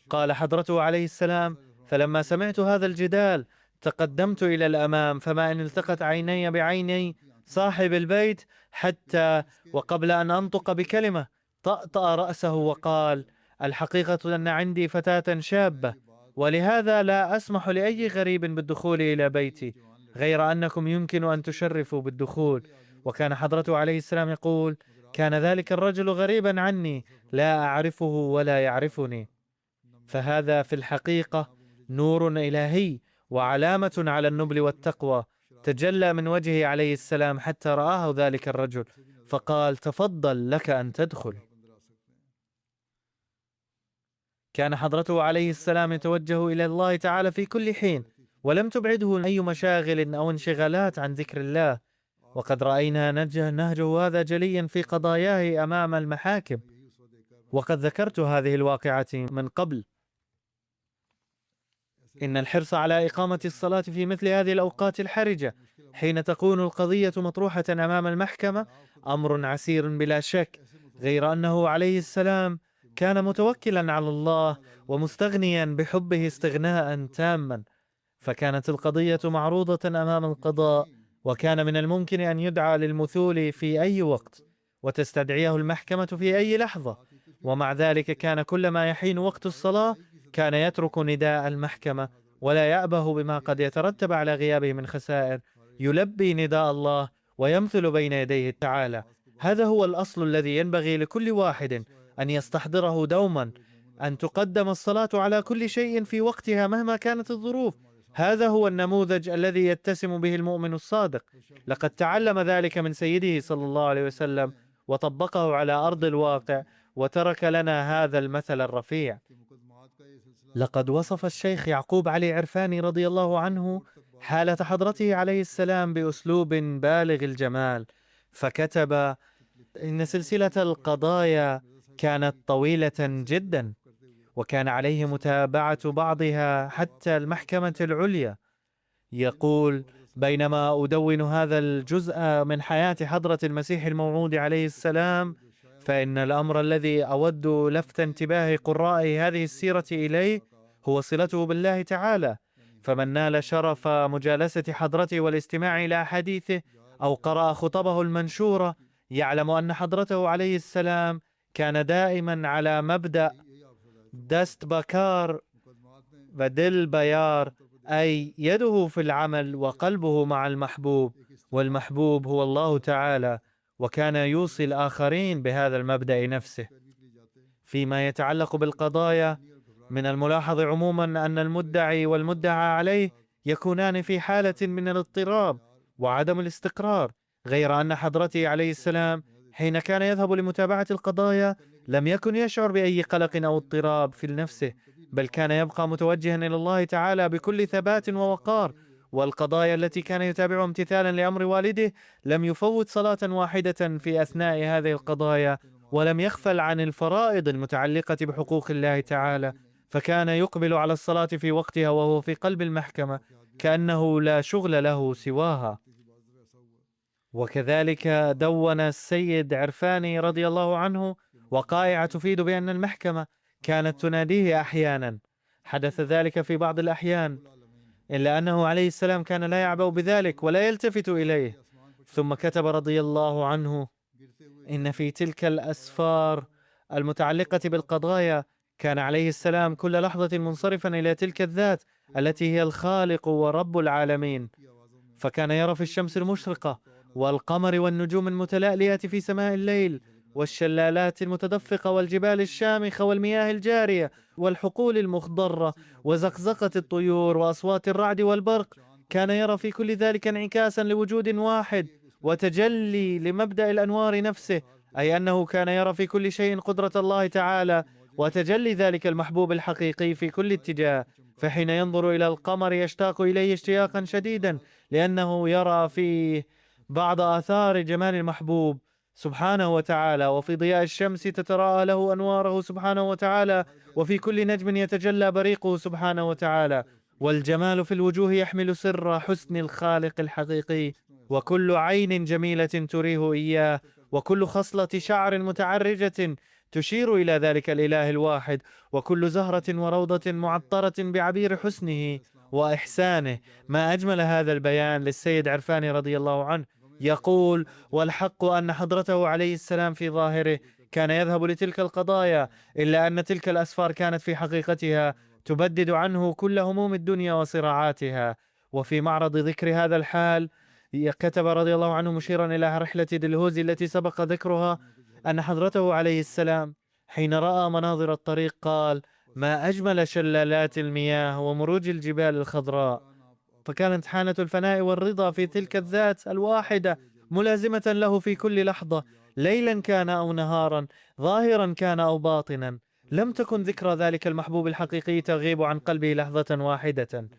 قال حضرته عليه السلام: فلما سمعت هذا الجدال تقدمت إلى الأمام، فما إن التقت عيني بعيني صاحب البيت حتى وقبل أن أنطق بكلمة طأطأ رأسه وقال: الحقيقة أن عندي فتاة شابة ولهذا لا أسمح لأي غريب بالدخول إلى بيتي، غير أنكم يمكن أن تشرفوا بالدخول. وكان حضرته عليه السلام يقول: كان ذلك الرجل غريبا عني، لا أعرفه ولا يعرفني. فهذا في الحقيقة نور إلهي وعلامة على النبل والتقوى تجلى من وجهه عليه السلام حتى رآه ذلك الرجل، فقال: تفضل لك أن تدخل. كان حضرته عليه السلام يتوجه إلى الله تعالى في كل حين، ولم تبعده أي مشاغل أو انشغالات عن ذكر الله. وقد رأينا نهجه هذا جليا في قضاياه أمام المحاكم، وقد ذكرت هذه الواقعة من قبل. إن الحرص على إقامة الصلاة في مثل هذه الأوقات الحرجة حين تكون القضية مطروحة أمام المحكمة أمر عسير بلا شك، غير أنه عليه السلام كان متوكلا على الله ومستغنيا بحبه استغناء تاما، فكانت القضية معروضة أمام القضاء، وكان من الممكن أن يدعى للمثول في أي وقت وتستدعيه المحكمة في أي لحظة. ومع ذلك كان كلما يحين وقت الصلاة كان يترك نداء المحكمة ولا يأبه بما قد يترتب على غيابه من خسائر، يلبي نداء الله ويمثل بين يديه تعالى. هذا هو الأصل الذي ينبغي لكل واحد أن يستحضره دوما، أن تقدم الصلاة على كل شيء في وقتها مهما كانت الظروف. هذا هو النموذج الذي يتسم به المؤمن الصادق. لقد تعلم ذلك من سيده صلى الله عليه وسلم وطبقه على أرض الواقع، وترك لنا هذا المثل الرفيع. لقد وصف الشيخ يعقوب علي عرفاني رضي الله عنه حالة حضرته عليه السلام بأسلوب بالغ الجمال، فكتب: إن سلسلة القضايا كانت طويلة جدا، وكان عليه متابعة بعضها حتى المحكمة العليا. يقول: بينما أدون هذا الجزء من حياة حضرة المسيح الموعود عليه السلام، فإن الأمر الذي أود لفت انتباه قراء هذه السيرة إليه هو صلته بالله تعالى. فمن نال شرف مجالسة حضرته والاستماع إلى حديثه أو قرأ خطبه المنشورة يعلم أن حضرته عليه السلام كان دائما على مبدأ دست بكار بدل بيار، أي يده في العمل وقلبه مع المحبوب، والمحبوب هو الله تعالى، وكان يوصي الآخرين بهذا المبدأ نفسه. فيما يتعلق بالقضايا، من الملاحظ عموما أن المدعي والمدعى عليه يكونان في حالة من الاضطراب وعدم الاستقرار، غير أن حضرته عليه السلام حين كان يذهب لمتابعة القضايا لم يكن يشعر بأي قلق أو اضطراب في نفسه، بل كان يبقى متوجها إلى الله تعالى بكل ثبات ووقار. والقضايا التي كان يتابعها امتثالا لأمر والده لم يفوت صلاة واحدة في أثناء هذه القضايا، ولم يغفل عن الفرائض المتعلقة بحقوق الله تعالى، فكان يقبل على الصلاة في وقتها وهو في قلب المحكمة كأنه لا شغل له سواها. وكذلك دون السيد عرفاني رضي الله عنه وقائع تفيد بأن المحكمة كانت تناديه أحيانا. حدث ذلك في بعض الأحيان، إلا أنه عليه السلام كان لا يعبأ بذلك ولا يلتفت إليه. ثم كتب رضي الله عنه: إن في تلك الأسفار المتعلقة بالقضايا كان عليه السلام كل لحظة منصرفا إلى تلك الذات التي هي الخالق ورب العالمين، فكان يرى في الشمس المشرقة والقمر والنجوم المتلألئة في سماء الليل والشلالات المتدفقة والجبال الشامخة والمياه الجارية والحقول المخضرة وزقزقة الطيور وأصوات الرعد والبرق. كان يرى في كل ذلك انعكاسا لوجود واحد وتجلي لمبدأ الأنوار نفسه، أي أنه كان يرى في كل شيء قدرة الله تعالى وتجلي ذلك المحبوب الحقيقي في كل اتجاه. فحين ينظر إلى القمر يشتاق إليه اشتياقا شديدا، لأنه يرى فيه بعض آثار جمال المحبوب سبحانه وتعالى، وفي ضياء الشمس تتراءى له أنواره سبحانه وتعالى، وفي كل نجم يتجلى بريقه سبحانه وتعالى. والجمال في الوجوه يحمل سر حسن الخالق الحقيقي، وكل عين جميلة تريه إياه، وكل خصلة شعر متعرجة تشير إلى ذلك الإله الواحد، وكل زهرة وروضة معطرة بعبير حسنه وإحسانه. ما أجمل هذا البيان للسيد عرفاني رضي الله عنه. يقول: والحق أن حضرته عليه السلام في ظاهره كان يذهب لتلك القضايا، إلا أن تلك الأسفار كانت في حقيقتها تبدد عنه كل هموم الدنيا وصراعاتها. وفي معرض ذكر هذا الحال كتب رضي الله عنه مشيرا إلى رحلة دلهوزي التي سبق ذكرها أن حضرته عليه السلام حين رأى مناظر الطريق قال: ما أجمل شلالات المياه ومروج الجبال الخضراء. فكانت حانة الفناء والرضا في تلك الذات الواحدة ملازمة له في كل لحظة، ليلا كان أو نهارا، ظاهرا كان أو باطنا. لم تكن ذكرى ذلك المحبوب الحقيقي تغيب عن قلبه لحظة واحدة.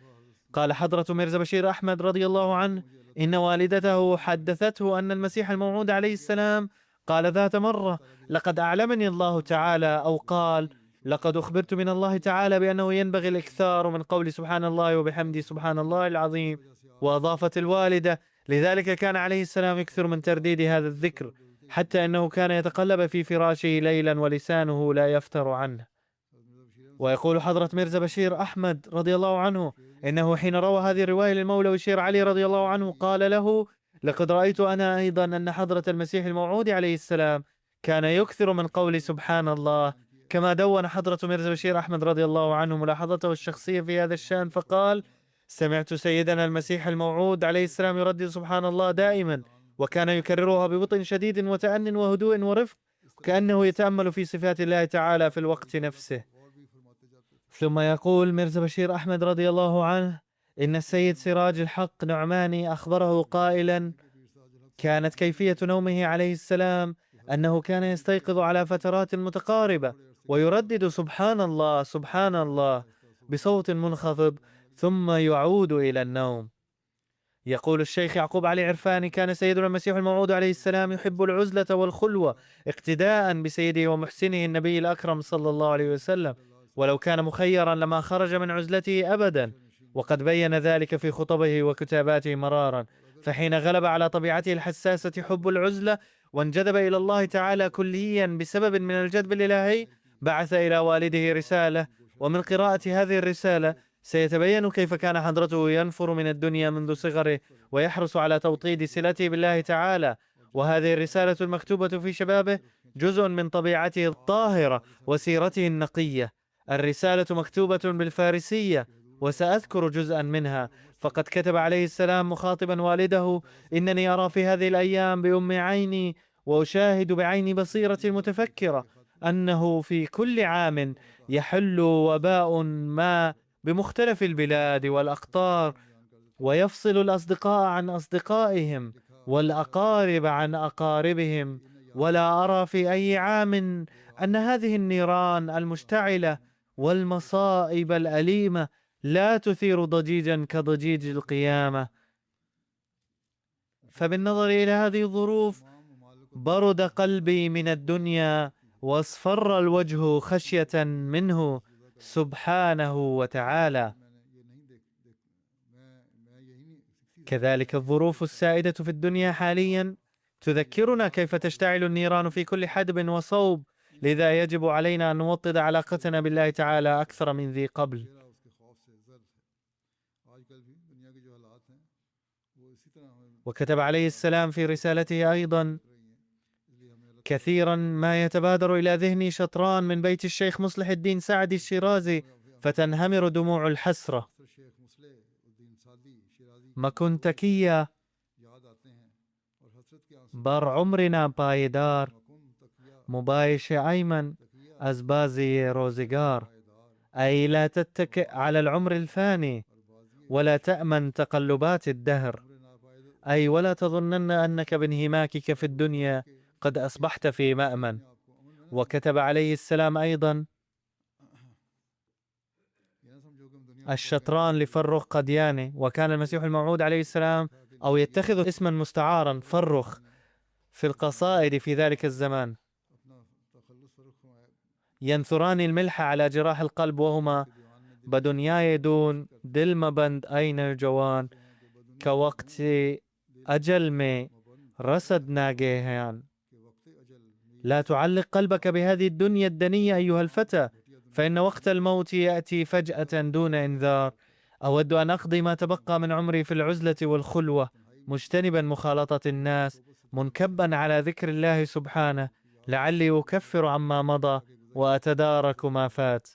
قال حضرة ميرزا بشير أحمد رضي الله عنه إن والدته حدثته أن المسيح الموعود عليه السلام قال ذات مرة: لقد أعلمني الله تعالى، أو قال: لقد أخبرت من الله تعالى بأنه ينبغي الإكثار من قول سبحان الله وبحمده سبحان الله العظيم. وأضافت الوالدة: لذلك كان عليه السلام يكثر من ترديد هذا الذكر، حتى أنه كان يتقلب في فراشه ليلا ولسانه لا يفتر عنه. ويقول حضرة ميرزا بشير أحمد رضي الله عنه إنه حين روى هذه الرواية للمولى وشير علي رضي الله عنه قال له: لقد رأيت أنا أيضا أن حضرة المسيح الموعود عليه السلام كان يكثر من قول سبحان الله. كما دون حضرة ميرزا بشير أحمد رضي الله عنه ملاحظته الشخصية في هذا الشأن فقال: سمعت سيدنا المسيح الموعود عليه السلام يردد سبحان الله دائما، وكان يكررها ببطء شديد وتأن وهدوء ورفق، كأنه يتأمل في صفات الله تعالى في الوقت نفسه. ثم يقول ميرزا بشير أحمد رضي الله عنه إن السيد سراج الحق نعماني أخبره قائلا: كانت كيفية نومه عليه السلام أنه كان يستيقظ على فترات متقاربة ويردد سبحان الله سبحان الله بصوت منخفض ثم يعود إلى النوم. يقول الشيخ يعقوب علي عرفاني: كان سيدنا المسيح الموعود عليه السلام يحب العزلة والخلوة اقتداء بسيده ومحسنه النبي الأكرم صلى الله عليه وسلم، ولو كان مخيرا لما خرج من عزلته أبدا، وقد بين ذلك في خطبه وكتاباته مرارا. فحين غلب على طبيعته الحساسة حب العزلة وانجذب إلى الله تعالى كليا بسبب من الجذب الإلهي، بعث إلى والده رسالة، ومن قراءة هذه الرسالة سيتبين كيف كان حضرته ينفر من الدنيا منذ صغره ويحرص على توطيد صلته بالله تعالى. وهذه الرسالة المكتوبة في شبابه جزء من طبيعته الطاهرة وسيرته النقية. الرسالة مكتوبة بالفارسية وسأذكر جزءا منها. فقد كتب عليه السلام مخاطبا والده: إنني أرى في هذه الأيام بأم عيني وأشاهد بعين بصيرة المتفكرة أنه في كل عام يحل وباء ما بمختلف البلاد والأقطار، ويفصل الأصدقاء عن أصدقائهم والأقارب عن أقاربهم، ولا أرى في أي عام أن هذه النيران المشتعلة والمصائب الأليمة لا تثير ضجيجا كضجيج القيامة. فبالنظر إلى هذه الظروف برد قلبي من الدنيا واصفر الوجه خشية منه سبحانه وتعالى. كذلك الظروف السائدة في الدنيا حاليا تذكرنا كيف تشتعل النيران في كل حدب وصوب، لذا يجب علينا أن نوطد علاقتنا بالله تعالى أكثر من ذي قبل. وكتب عليه السلام في رسالته أيضا: كثيرا ما يتبادر إلى ذهني شطران من بيت الشيخ مصلح الدين سعدي الشيرازي فتنهمر دموع الحسرة. ما كنت كيا بر عمرنا بايدار مبايش أيمن أزبازي روزقار. أي لا تتكئ على العمر الفاني ولا تأمن تقلبات الدهر، أي ولا تظنن أنك بانهماكك في الدنيا قد أصبحت في مأمن. وكتب عليه السلام أيضا: الشطران لفرخ قدياني. وكان المسيح الموعود عليه السلام أو يتخذ اسما مستعارا فرخ في القصائد في ذلك الزمان، ينثران الملح على جراح القلب وهما: بدنياي دون دل مبند أين الجوان كوقت أجل مي رصد ناجيهان. لا تعلق قلبك بهذه الدنيا الدنية أيها الفتى، فإن وقت الموت يأتي فجأة دون إنذار. أود أن أقضي ما تبقى من عمري في العزلة والخلوة مجتنبا مخالطة الناس، منكبا على ذكر الله سبحانه، لعلي أكفر عما مضى وأتدارك ما فات.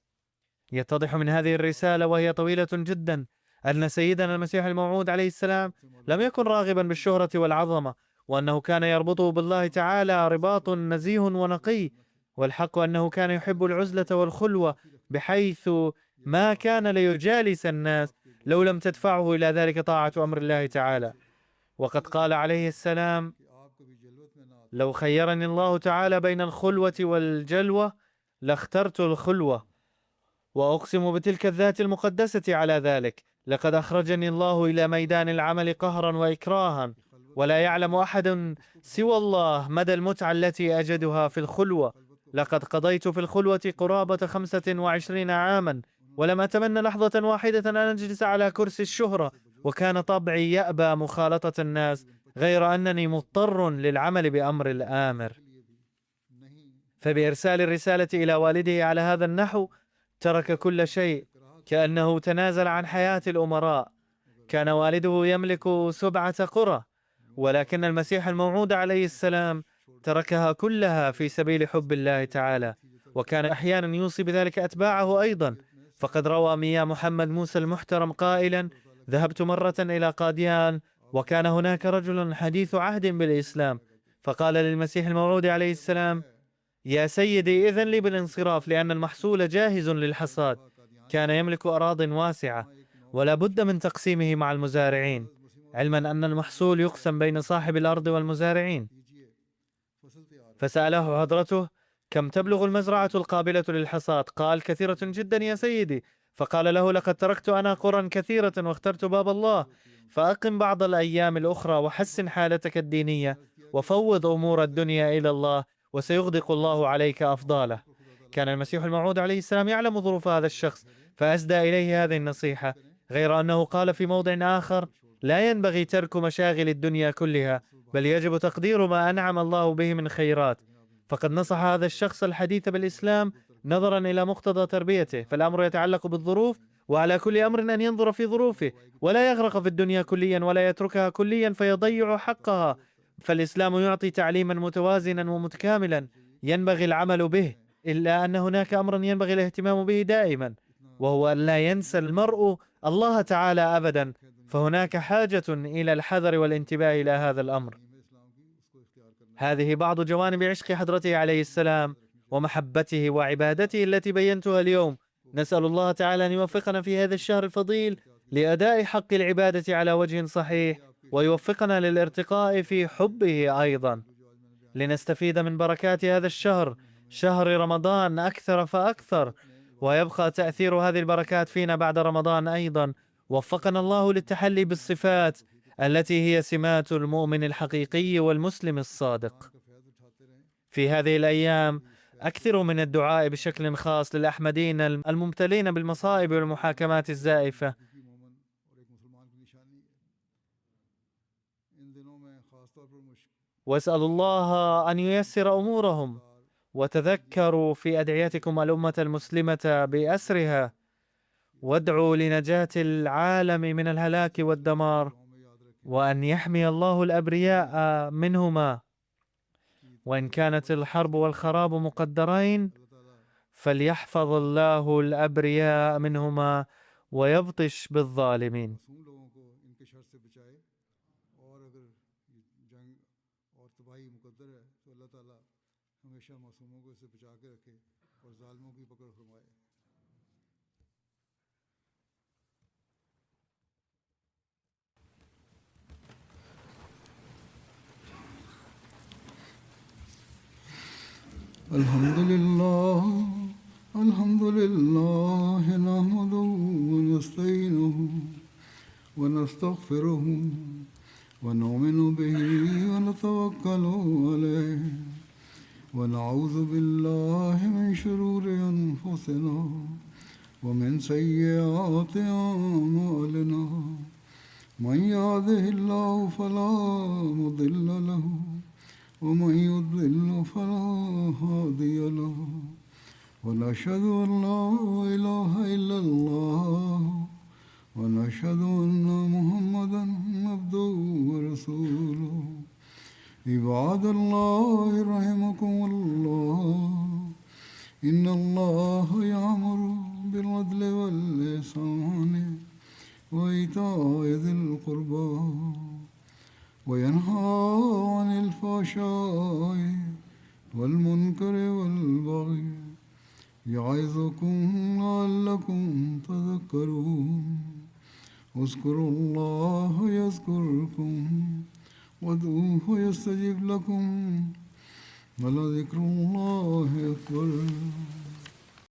يتضح من هذه الرسالة وهي طويلة جدا أن سيدنا المسيح الموعود عليه السلام لم يكن راغبا بالشهرة والعظمة، وأنه كان يربطه بالله تعالى رباط نزيه ونقي، والحق أنه كان يحب العزلة والخلوة بحيث ما كان ليجالس الناس لو لم تدفعه إلى ذلك طاعة أمر الله تعالى. وقد قال عليه السلام: لو خيرني الله تعالى بين الخلوة والجلوة لاخترت الخلوة، وأقسم بتلك الذات المقدسة على ذلك لقد أخرجني الله إلى ميدان العمل قهرا وإكراها، ولا يعلم أحد سوى الله مدى المتعة التي أجدها في الخلوة. لقد قضيت في الخلوة قرابة 25 عاما، ولم أتمنى لحظة واحدة أن أجلس على كرسي الشهرة، وكان طبعي يأبى مخالطة الناس، غير أنني مضطر للعمل بأمر الآمر. فبإرسال الرسالة إلى والده على هذا النحو ترك كل شيء، كأنه تنازل عن حياة الأمراء. كان والده يملك 7 قرى، ولكن المسيح الموعود عليه السلام تركها كلها في سبيل حب الله تعالى، وكان أحيانا يوصي بذلك أتباعه أيضا. فقد روى مياه محمد موسى المحترم قائلا: ذهبت مرة إلى قاديان، وكان هناك رجل حديث عهد بالإسلام، فقال للمسيح الموعود عليه السلام: يا سيدي، إذن لي بالانصراف لأن المحصول جاهز للحصاد. كان يملك أراضٍ واسعة، ولا بد من تقسيمه مع المزارعين، علما أن المحصول يقسم بين صاحب الأرض والمزارعين. فسأله حضرته: كم تبلغ المزرعة القابلة للحصاد؟ قال: كثيرة جدا يا سيدي. فقال له: لقد تركت أنا قرى كثيرة واخترت باب الله، فأقم بعض الأيام الأخرى وحسن حالتك الدينية، وفوض أمور الدنيا إلى الله، وسيغدق الله عليك أفضاله. كان المسيح الموعود عليه السلام يعلم ظروف هذا الشخص، فأسدى إليه هذه النصيحة، غير أنه قال في موضع آخر: لا ينبغي ترك مشاغل الدنيا كلها، بل يجب تقدير ما أنعم الله به من خيرات. فقد نصح هذا الشخص الحديث بالإسلام نظرا إلى مقتضى تربيته، فالأمر يتعلق بالظروف، وعلى كل أمر أن ينظر في ظروفه، ولا يغرق في الدنيا كليا ولا يتركها كليا فيضيع حقها. فالإسلام يعطي تعليما متوازنا ومتكاملا ينبغي العمل به، إلا أن هناك أمرا ينبغي الاهتمام به دائما، وهو أن لا ينسى المرء الله تعالى أبدا، فهناك حاجة إلى الحذر والانتباه إلى هذا الأمر. هذه بعض جوانب عشق حضرته عليه السلام ومحبته وعبادته التي بينتها اليوم. نسأل الله تعالى أن يوفقنا في هذا الشهر الفضيل لأداء حق العبادة على وجه صحيح، ويوفقنا للارتقاء في حبه أيضا، لنستفيد من بركات هذا الشهر، شهر رمضان، أكثر فأكثر، ويبقى تأثير هذه البركات فينا بعد رمضان أيضا. وفقنا الله للتحلي بالصفات التي هي سمات المؤمن الحقيقي والمسلم الصادق. في هذه الأيام أكثروا من الدعاء بشكل خاص للأحمدين الممتلين بالمصائب والمحاكمات الزائفة، واسأل الله أن ييسر أمورهم. وتذكروا في أدعيتكم الأمة المسلمة بأسرها، وادعوا لنجاة العالم من الهلاك والدمار، وأن يحمي الله الأبرياء منهما. وإن كانت الحرب والخراب مقدرين فليحفظ الله الأبرياء منهما ويبطش بالظالمين. الحمد لله نحمده ونستعينه ونستغفره ونؤمن به ونتوكل عليه ونعوذ بالله من شرور أنفسنا ومن سيئات أعمالنا، من يهده الله فلا مضل له ومن يضلل فلا هادي له، ونشهد أن لا إله إلا الله ونشهد أن محمدا عبده ورسوله. عباد الله رحمكم الله، إن الله يأمر بالعدل والإحسان وإيتاء ذي القربى وينهى عن الفحشاء والمنكر والبغي يعظكم لعلكم تذكرون اذكروا الله يذكركم وادعوه يستجب لكم ولذكر الله أكبر